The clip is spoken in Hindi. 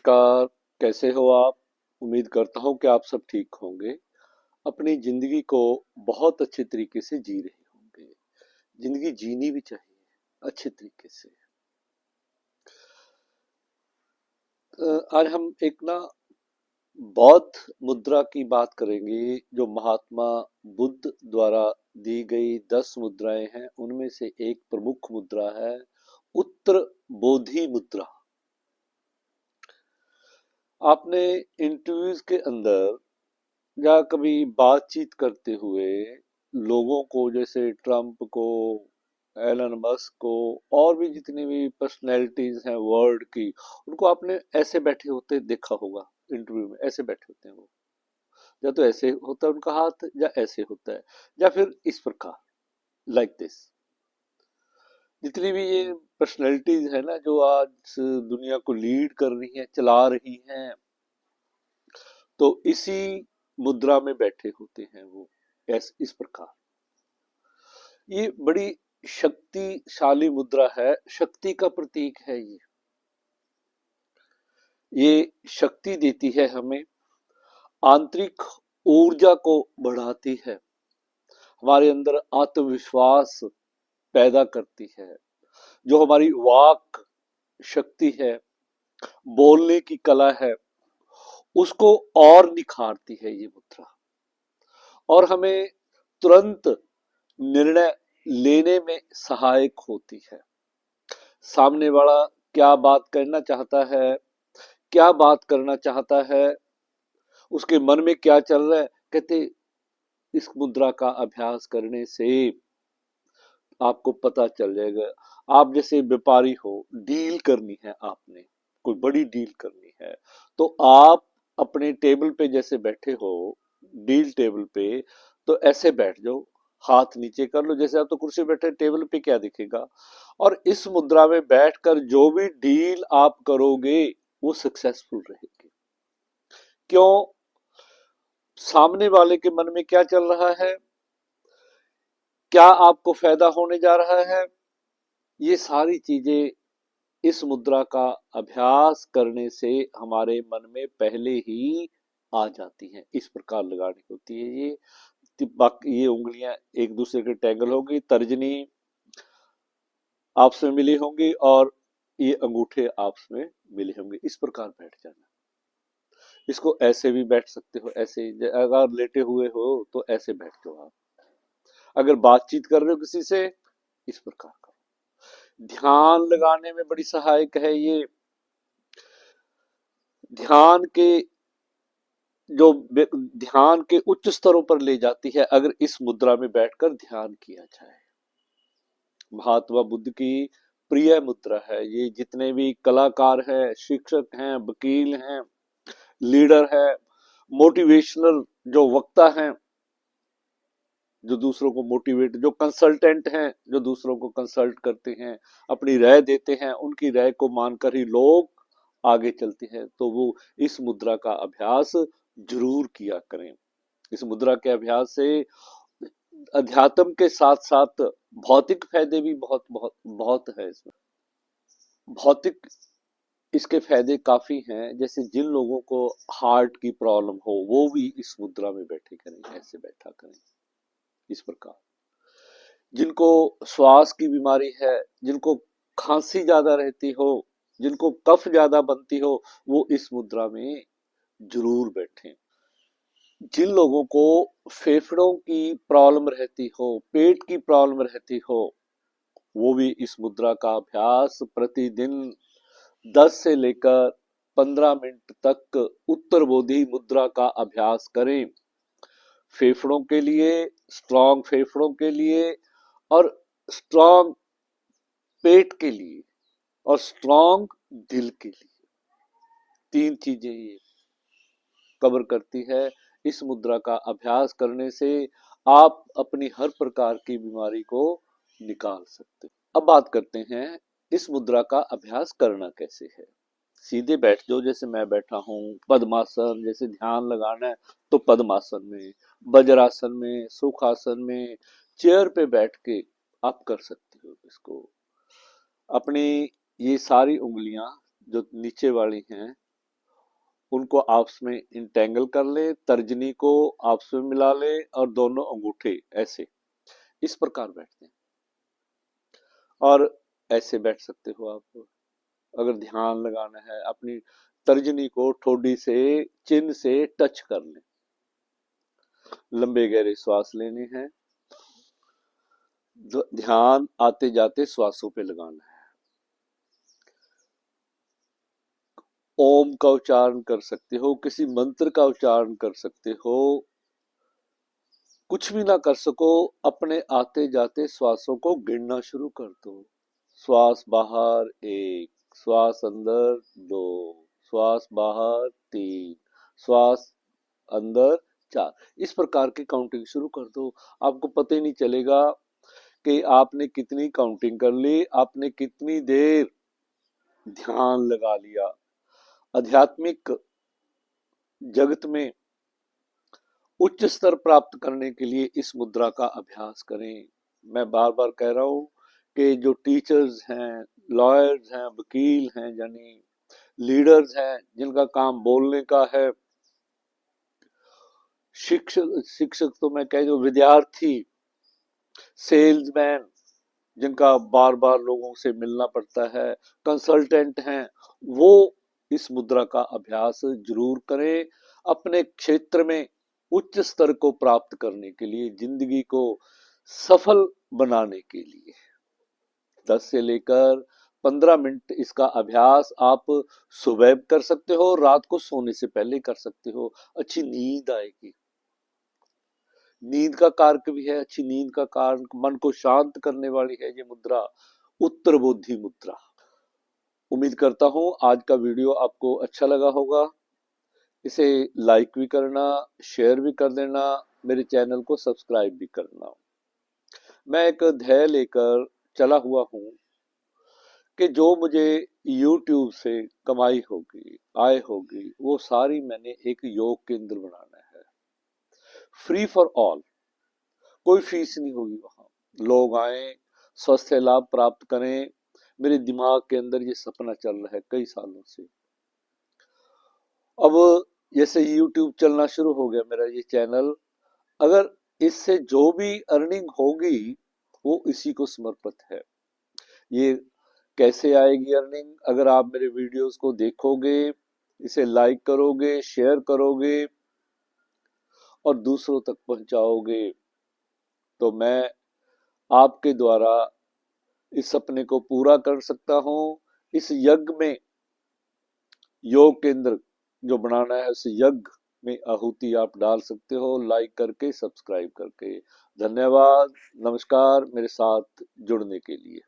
नमस्कार। कैसे हो आप? उम्मीद करता हूँ कि आप सब ठीक होंगे। अपनी जिंदगी को बहुत अच्छे तरीके से जी रहे होंगे। जिंदगी जीनी भी चाहिए अच्छे तरीके से। आज हम एक ना बौद्ध मुद्रा की बात करेंगे, जो महात्मा बुद्ध द्वारा दी गई 10 मुद्राएं हैं। उनमें से एक प्रमुख मुद्रा है उत्तर बोधि मुद्रा। आपने इंटरव्यूज के अंदर या कभी बातचीत करते हुए लोगों को, जैसे ट्रम्प को, एलन मस्क को, और भी जितनी भी पर्सनैलिटीज हैं वर्ल्ड की, उनको आपने ऐसे बैठे होते देखा होगा। इंटरव्यू में ऐसे बैठे होते हैं वो। या तो ऐसे होता है उनका हाथ, या ऐसे होता है, या फिर इस प्रकार, लाइक दिस। जितनी भी ये पर्सनैलिटीज है ना, जो आज दुनिया को लीड कर रही हैं, चला रही हैं, तो इसी मुद्रा में बैठे होते हैं वो, इस प्रकार। ये बड़ी शक्तिशाली मुद्रा है, शक्ति का प्रतीक है ये शक्ति देती है हमें, आंतरिक ऊर्जा को बढ़ाती है, हमारे अंदर आत्मविश्वास पैदा करती है। जो हमारी वाक शक्ति है, बोलने की कला है, उसको और निखारती है ये मुद्रा। और हमें तुरंत निर्णय लेने में सहायक होती है। सामने वाला क्या बात करना चाहता है, क्या बात करना चाहता है, उसके मन में क्या चल रहा है, कहते इस मुद्रा का अभ्यास करने से आपको पता चल जाएगा। आप जैसे व्यापारी हो, डील करनी है आपने, कोई बड़ी डील करनी है, तो आप अपने टेबल पे जैसे बैठे हो, डील टेबल पे, तो ऐसे बैठ जाओ, हाथ नीचे कर लो। जैसे आप तो कुर्सी बैठे, टेबल पे क्या दिखेगा। और इस मुद्रा में बैठकर जो भी डील आप करोगे वो सक्सेसफुल रहेगी। क्यों? सामने वाले के मन में क्या चल रहा है, क्या आपको फायदा होने जा रहा है, ये सारी चीजें इस मुद्रा का अभ्यास करने से हमारे मन में पहले ही आ जाती हैं। इस प्रकार लगानी होती है ये उंगलियां एक दूसरे के टैंगल होंगी, तर्जनी आपस में मिली होंगी, और ये अंगूठे आपस में मिले होंगे। इस प्रकार बैठ जाना। इसको ऐसे भी बैठ सकते हो, ऐसे अगर लेटे हुए हो तो ऐसे बैठ जाओ आप। अगर बातचीत कर रहे हो किसी से, इस प्रकार करो। ध्यान लगाने में बड़ी सहायक है ये। ध्यान के जो ध्यान के उच्च स्तरों पर ले जाती है, अगर इस मुद्रा में बैठकर ध्यान किया जाए। महात्मा बुद्ध की प्रिय मुद्रा है ये। जितने भी कलाकार हैं, शिक्षक हैं, वकील हैं, लीडर है, मोटिवेशनल जो वक्ता हैं, जो दूसरों को मोटिवेट, जो कंसल्टेंट हैं, जो दूसरों को कंसल्ट करते हैं, अपनी राय देते हैं, उनकी राय को मानकर ही लोग आगे चलते हैं। तो वो इस मुद्रा का अभ्यास जरूर किया करें। इस मुद्रा के अभ्यास से अध्यात्म के साथ साथ भौतिक फायदे भी बहुत बहुत बहुत है इसमें। भौतिक इसके फायदे काफी हैं। जैसे जिन लोगों को हार्ट की प्रॉब्लम हो, वो भी इस मुद्रा में बैठे करें, ऐसे बैठा करें इस प्रकार। जिनको श्वास की बीमारी है, जिनको खांसी ज्यादा रहती हो, जिनको कफ ज्यादा बनती हो, वो इस मुद्रा में जरूर बैठें। जिन लोगों को फेफड़ों की प्रॉब्लम रहती हो, पेट की प्रॉब्लम रहती हो, वो भी इस मुद्रा का अभ्यास प्रतिदिन 10 से लेकर 15 मिनट तक उत्तर बोधि मुद्रा का अभ्यास करें। फेफड़ों के लिए, स्ट्रांग फेफड़ों के लिए, और स्ट्रांग पेट के लिए, और स्ट्रांग दिल के लिए। 3 चीजें ये कवर करती है। इस मुद्रा का अभ्यास करने से आप अपनी हर प्रकार की बीमारी को निकाल सकते हो। अब बात करते हैं इस मुद्रा का अभ्यास करना कैसे है। सीधे बैठ जाओ, जैसे मैं बैठा हूँ। पद्मासन, जैसे ध्यान लगाना है तो पद्मासन में, वज्रासन में, सुखासन में, चेयर पे बैठ के आप कर सकते हो इसको। अपनी ये सारी उंगलियां जो नीचे वाली हैं, उनको आपस में इंटेंगल कर ले, तर्जनी को आपस में मिला ले और दोनों अंगूठे ऐसे इस प्रकार बैठते हैं। और ऐसे बैठ सकते हो आप। अगर ध्यान लगाना है, अपनी तर्जनी को ठोडी से, चिन्ह से टच कर लें। लंबे गहरे श्वास लेने हैं। ध्यान आते जाते श्वासों पे लगाना है। ओम का उच्चारण कर सकते हो, किसी मंत्र का उच्चारण कर सकते हो। कुछ भी ना कर सको, अपने आते जाते श्वासों को गिनना शुरू कर दो। श्वास बाहर 1, श्वास अंदर 2, श्वास बाहर 3, श्वास अंदर 4। इस प्रकार की काउंटिंग शुरू कर दो। आपको पता ही नहीं चलेगा कि आपने कितनी काउंटिंग कर ली, आपने कितनी देर ध्यान लगा लिया। आध्यात्मिक जगत में उच्च स्तर प्राप्त करने के लिए इस मुद्रा का अभ्यास करें। मैं बार बार कह रहा हूं कि जो टीचर्स हैं, लॉयर्स हैं, वकील हैं, यानी लीडर्स हैं, जिनका काम बोलने का है, शिक्षक तो मैं कह दूं, विद्यार्थी, सेल्समैन जिनका बार बार लोगों से मिलना पड़ता है, कंसल्टेंट हैं, वो इस मुद्रा का अभ्यास जरूर करें। अपने क्षेत्र में उच्च स्तर को प्राप्त करने के लिए, जिंदगी को सफल बनाने के लिए 10 से लेकर 15 मिनट इसका अभ्यास आप सुबह कर सकते हो, रात को सोने से पहले कर सकते हो। अच्छी नींद आएगी। नींद का कारक भी है, अच्छी नींद का कारण मन को शांत करने वाली है ये मुद्रा, उत्तर बोधि मुद्रा। उम्मीद करता हूं आज का वीडियो आपको अच्छा लगा होगा। इसे लाइक भी करना, शेयर भी कर देना, मेरे चैनल को सब्सक्राइब भी करना। मैं एक ध्येय लेकर चला हुआ हूं कि जो मुझे YouTube से कमाई होगी, आय होगी, वो सारी मैंने एक योग केंद्र बनाना है। फ्री फॉर ऑल, कोई फीस नहीं होगी वहां। लोग आए, स्वास्थ्य लाभ प्राप्त करें। मेरे दिमाग के अंदर ये सपना चल रहा है कई सालों से। अब जैसे YouTube चलना शुरू हो गया मेरा ये चैनल, अगर इससे जो भी अर्निंग होगी वो इसी को समर्पित है। ये कैसे आएगी अर्निंग? अगर आप मेरे वीडियोस को देखोगे, इसे लाइक करोगे, शेयर करोगे और दूसरों तक पहुंचाओगे, तो मैं आपके द्वारा इस सपने को पूरा कर सकता हूं। इस यज्ञ में, योग केंद्र जो बनाना है, उस यज्ञ में आहुति आप डाल सकते हो, लाइक करके, सब्सक्राइब करके। धन्यवाद, नमस्कार मेरे साथ जुड़ने के लिए।